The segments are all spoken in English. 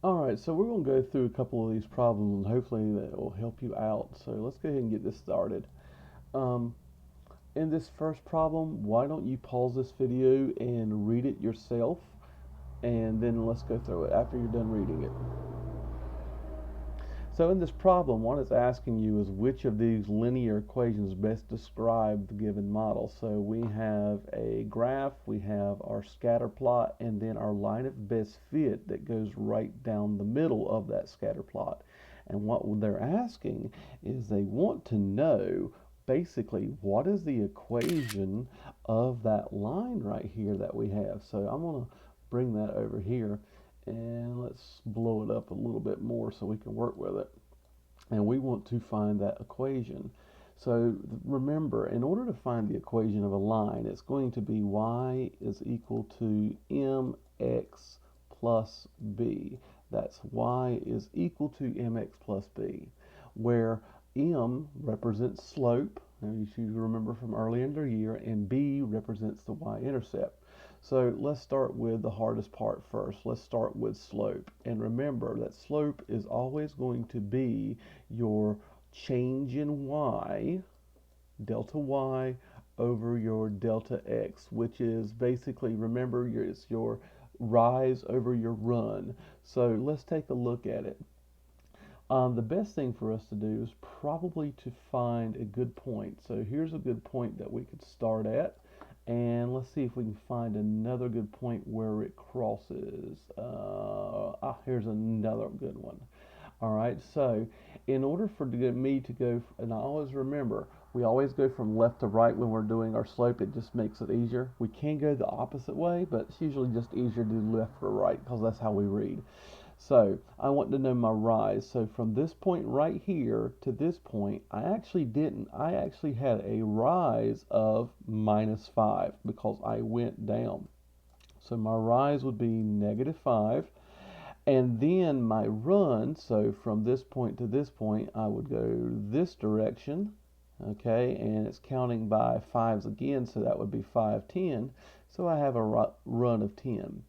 Alright, so we're going to go through a couple of these problems and hopefully that will help you out. So let's go ahead and get this started. Um, in this first problem, why don't you pause this video and read it yourself, and then let's go through it after you're done reading it. So in this problem, what it's asking you is which of these linear equations best describe the given model. So we have a graph, we have our scatter plot, and then our line of best fit that goes right down the middle of that scatter plot. And what they're asking is they want to know basically what is the equation of that line right here that we have. So I'm going to bring that over here and let's blow it up a little bit more so we can work with it. And we want to find that equation. So remember, in order to find the equation of a line, it's going to be y is equal to mx plus b. That's y is equal to mx plus b, where m represents slope, and you should remember from earlier in the year, and b represents the y-intercept. So let's start with the hardest part first. Let's start with slope. And remember that slope is always going to be your change in y, delta y, over your delta x, which is basically, remember, it's your rise over your run. So let's take a look at it. The best thing for us to do is probably to find a good point. So here's a good point that we could start at. And let's see if we can find another good point where it crosses. Here's another good one. All right, so in order for me to go, and I always remember, we always go from left to right when we're doing our slope. It just makes it easier. We can go the opposite way, but it's usually just easier to do left or right because that's how we read. So I want to know my rise. So from this point right here to this point, I actually didn't. I actually had a rise of -5 because I went down. So my rise would be -5. And then my run, so from this point to this point, I would go this direction. Okay, and it's counting by fives again, so that would be 5, 10. So I have a run of 10.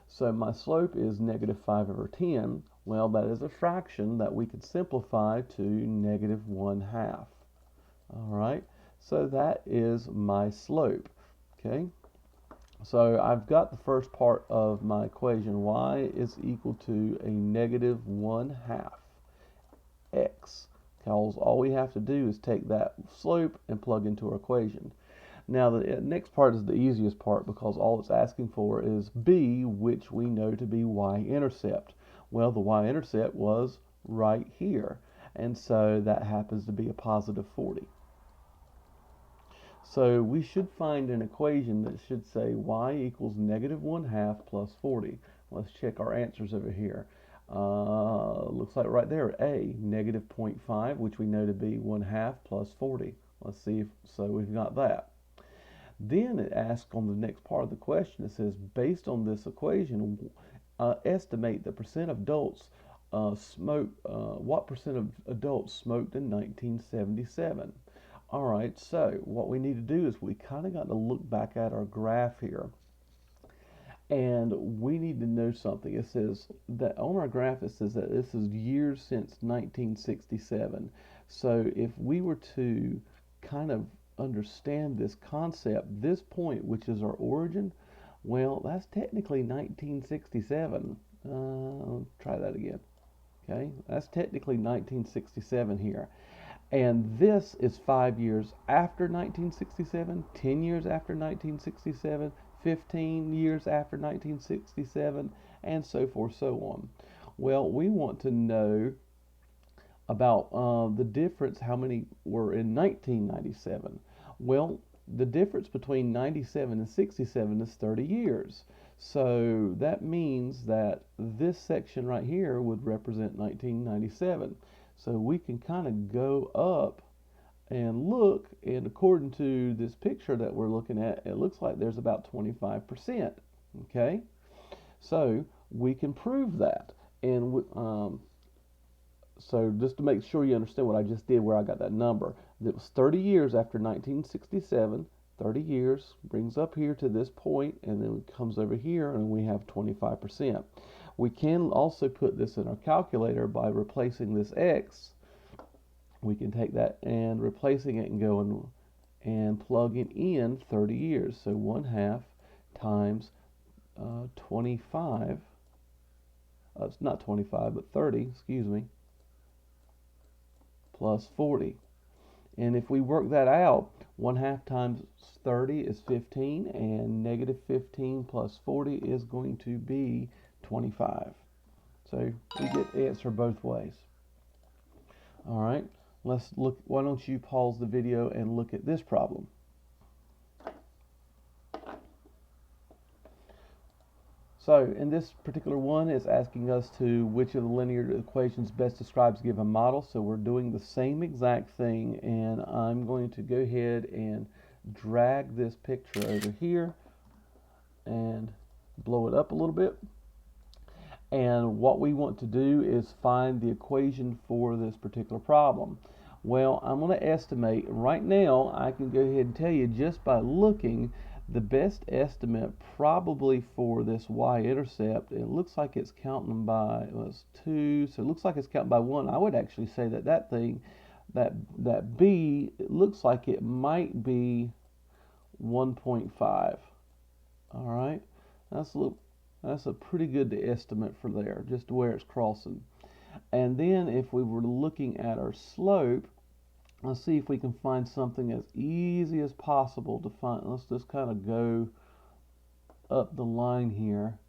So my slope is -5 over 10. Well, that is a fraction that we could simplify to -1/2. All right, so that is my slope. Okay, so I've got the first part of my equation. Y is equal to a -1/2 x. Because all we have to do is take that slope and plug into our equation. Now the next part is the easiest part because all it's asking for is b, which we know to be y-intercept. Well, the y-intercept was right here, and so that happens to be a +40. So we should find an equation that should say y equals -1/2 plus 40. Let's check our answers over here. Looks like right there, A, -0.5, which we know to be 1/2 plus 40. Let's see if, so we've got that. Then it asks on the next part of the question, it says, based on this equation, estimate the percent of adults what percent of adults smoked in 1977. All right, so what we need to do is we kind of got to look back at our graph here. And we need to know something. It says that on our graph, it says that this is years since 1967. So if we were to kind of understand this concept, this point, which is our origin, well, that's technically 1967. Try that again. Okay, that's technically 1967 here. And this is 5 years after 1967, 10 years after 1967, 15 years after 1967, and so forth, so on. Well, we want to know about the difference, how many were in 1997. Well, the difference between 97 and 67 is 30 years. So that means that this section right here would represent 1997. So we can kind of go up and look, and according to this picture that we're looking at, it looks like there's about 25%. Okay, so we can prove that. And so just to make sure you understand what I just did, where I got that number, it was 30 years after 1967. 30 years brings up here to this point, and then it comes over here, and we have 25%. We can also put this in our calculator by replacing this x. We can take that and replacing it and go and plugging in 30 years. So 1/2 times 25, it's not 25, but 30, excuse me, plus 40. And if we work that out, 1/2 times 30 is 15, and negative 15 plus 40 is going to be 25. So we get the answer both ways. All right, let's look. Why don't you pause the video and look at this problem? So in this particular one, it's asking us to which of the linear equations best describes a given model. So we're doing the same exact thing, and I'm going to go ahead and drag this picture over here and blow it up a little bit. And what we want to do is find the equation for this particular problem. Well, I'm going to estimate right now. I can go ahead and tell you just by looking, the best estimate probably for this y-intercept, it looks like it's counting by, well, it's 2, so it looks like it's counting by 1. I would actually say that that thing, that b, it looks like it might be 1.5. All right, that's a pretty good estimate for there, just where it's crossing. And then if we were looking at our slope, let's see if we can find something as easy as possible to find. Let's just kind of go up the line here.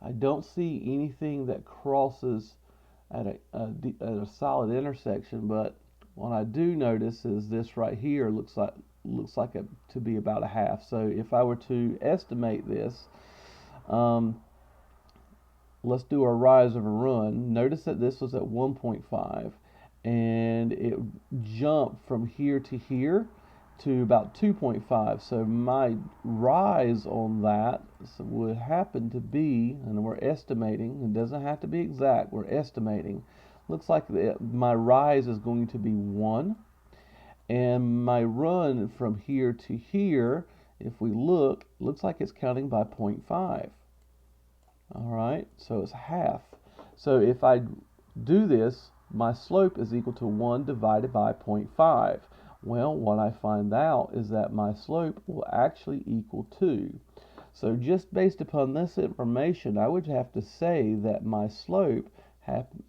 I don't see anything that crosses at a solid intersection, but what I do notice is this right here looks like it to be about 1/2. So if I were to estimate this, let's do our rise over run. Notice that this was at 1.5. and it jumped from here to here to about 2.5. So my rise on that would happen to be, and we're estimating, it doesn't have to be exact, we're estimating, looks like my rise is going to be 1, and my run from here to here, if we look, looks like it's counting by 0.5. All right, so it's 1/2. So if I do this, my slope is equal to 1 divided by 0.5. Well, what I find out is that my slope will actually equal 2. So just based upon this information, I would have to say that my slope,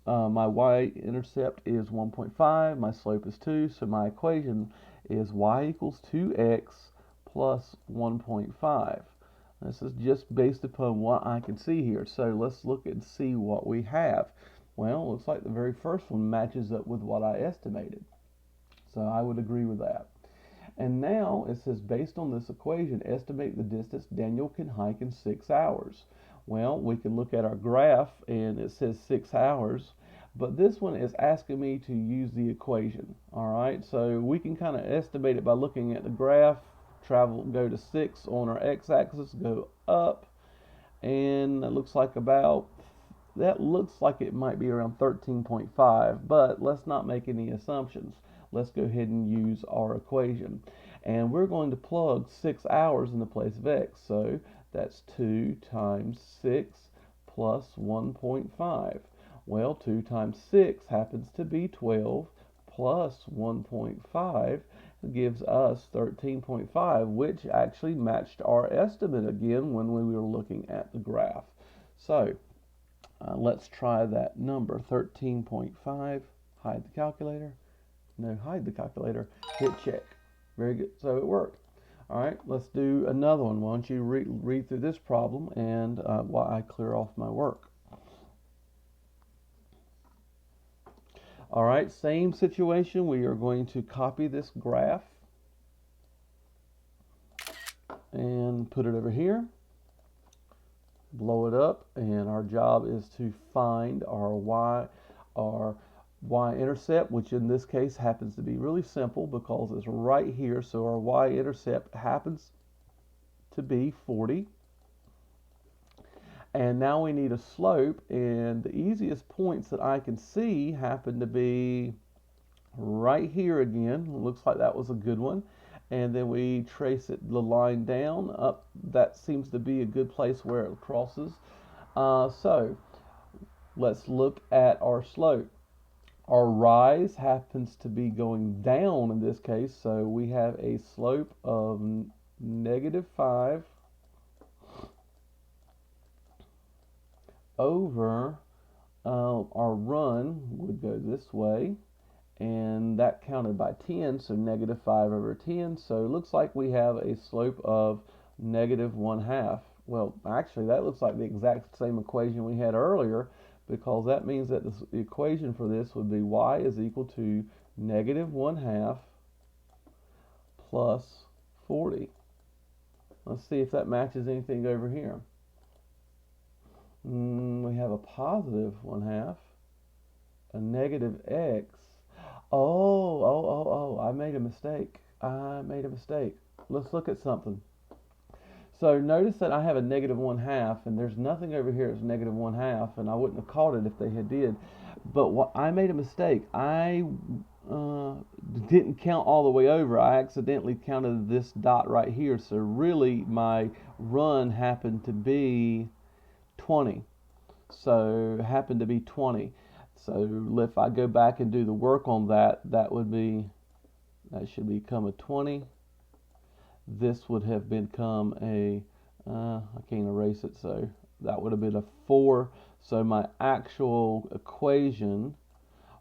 my y-intercept is 1.5, my slope is 2, so my equation is y equals 2x plus 1.5. This is just based upon what I can see here. So let's look and see what we have. Well, it looks like the very first one matches up with what I estimated. So I would agree with that. And now it says, based on this equation, estimate the distance Daniel can hike in 6 hours. Well, we can look at our graph and it says 6 hours, but this one is asking me to use the equation. All right, so we can kind of estimate it by looking at the graph. Go to 6 on our x-axis, go up, and it looks like it might be around 13.5, but let's not make any assumptions. Let's go ahead and use our equation, and we're going to plug 6 hours in the place of x. So that's 2 times 6 plus 1.5. Well, 2 times 6 happens to be 12 plus 1.5 gives us 13.5, which actually matched our estimate again when we were looking at the graph. So let's try that number, 13.5. Hide the calculator. No, hide the calculator. Hit check. Very good. So it worked. All right, let's do another one. Why don't you read through this problem and while I clear off my work. All right, same situation. We are going to copy this graph and put it over here, blow it up, and our job is to find our y-intercept, which in this case happens to be really simple because it's right here. So our y-intercept happens to be 40. And now we need a slope, and the easiest points that I can see happen to be right here again. It looks like that was a good one. And then we trace the line down up. That seems to be a good place where it crosses. So let's look at our slope. Our rise happens to be going down in this case, so we have a slope of -5 over our run would go this way, and that counted by 10, so -5 over 10. So it looks like we have a slope of -1/2. Well, actually, that looks like the exact same equation we had earlier, because that means that the equation for this would be y is equal to -1/2 plus 40. Let's see if that matches anything over here. We have a +1/2, a negative x. I made a mistake. Let's look at something. So notice that I have a -1/2, and there's nothing over here that's -1/2, and I wouldn't have caught it if they had did. But what I made a mistake. I didn't count all the way over. I accidentally counted this dot right here. So really, my run happened to be 20. So it happened to be 20. So if I go back and do the work on that, that should become a 20. This would have become a, I can't erase it, so that would have been a 4. So my actual equation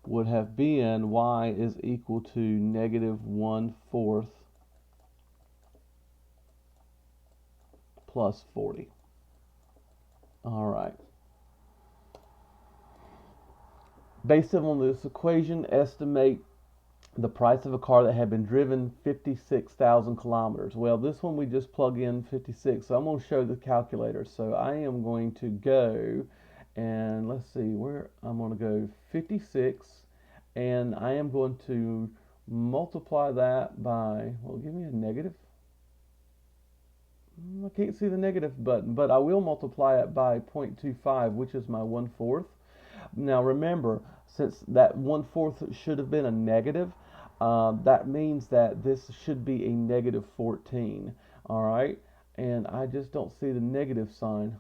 would have been y is equal to -1/4 plus 40. All right. Based on this equation, estimate the price of a car that had been driven 56,000 kilometers. Well, this one we just plug in 56, so I'm going to show the calculator. So I am going to go, and let's see where I'm going to go 56, and I am going to multiply that by, well, give me a negative. I can't see the negative button, but I will multiply it by 0.25, which is my 1/4. Now remember, since that 1/4 should have been a negative, that means that this should be a -14. All right, and I just don't see the negative sign.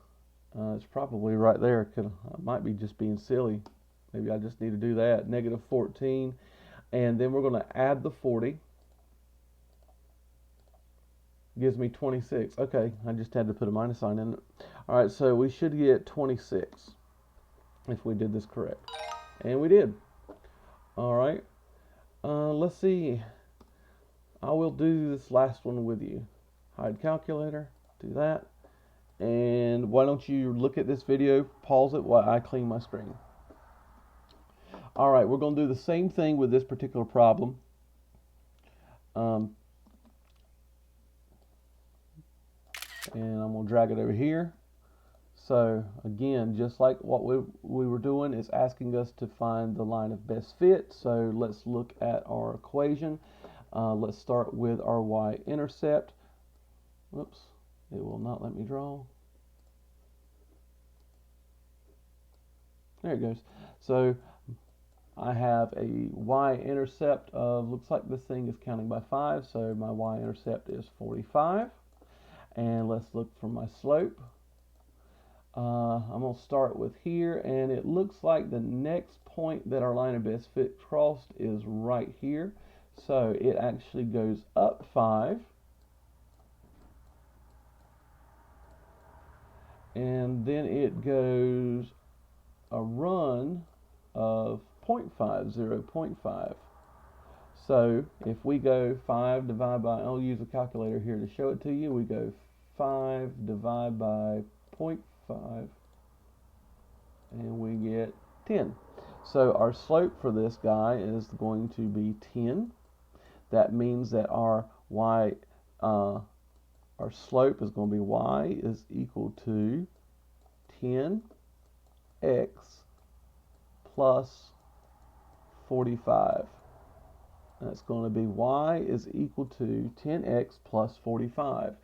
It's probably right there. I might be just being silly. Maybe I just need to do that. -14, and then we're going to add the 40. Gives me 26. Okay, I just had to put a minus sign in it. All right, so we should get 26 if we did this correct. And we did. All right. Let's see. I will do this last one with you. Hide calculator. Do that. And why don't you look at this video, pause it while I clean my screen. All right, we're going to do the same thing with this particular problem. And I'm going to drag it over here. So again, just like what we were doing, is asking us to find the line of best fit. So let's look at our equation. Let's start with our y-intercept. Whoops, it will not let me draw. There it goes. So I have a y-intercept of, looks like this thing is counting by 5, so my y-intercept is 45. And let's look for my slope. I'm going to start with here, and it looks like the next point that our line of best fit crossed is right here. So it actually goes up 5. And then it goes a run of 0.5, 0.5. So if we go 5 divided by, I'll use a calculator here to show it to you. We go 5 divided by 0.5, and we get 10. So our slope for this guy is going to be 10. That means that our slope is going to be y is equal to 10x plus 45. That's going to be y is equal to 10x plus 45.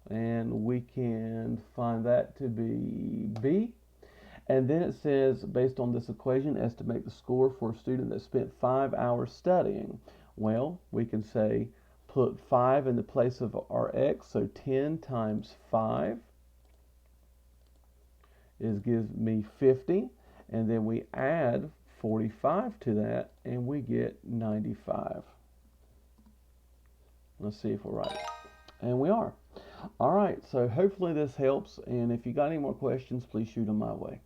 And we can find that to be B. And then it says, based on this equation, estimate the score for a student that spent 5 hours studying. Well, we can say, put 5 in the place of our x, so 10 times 5 gives me 50. and then we add 45 to that, and we get 95. Let's see if we're right. And we are. All right, so hopefully this helps, and if you got any more questions, please shoot them my way.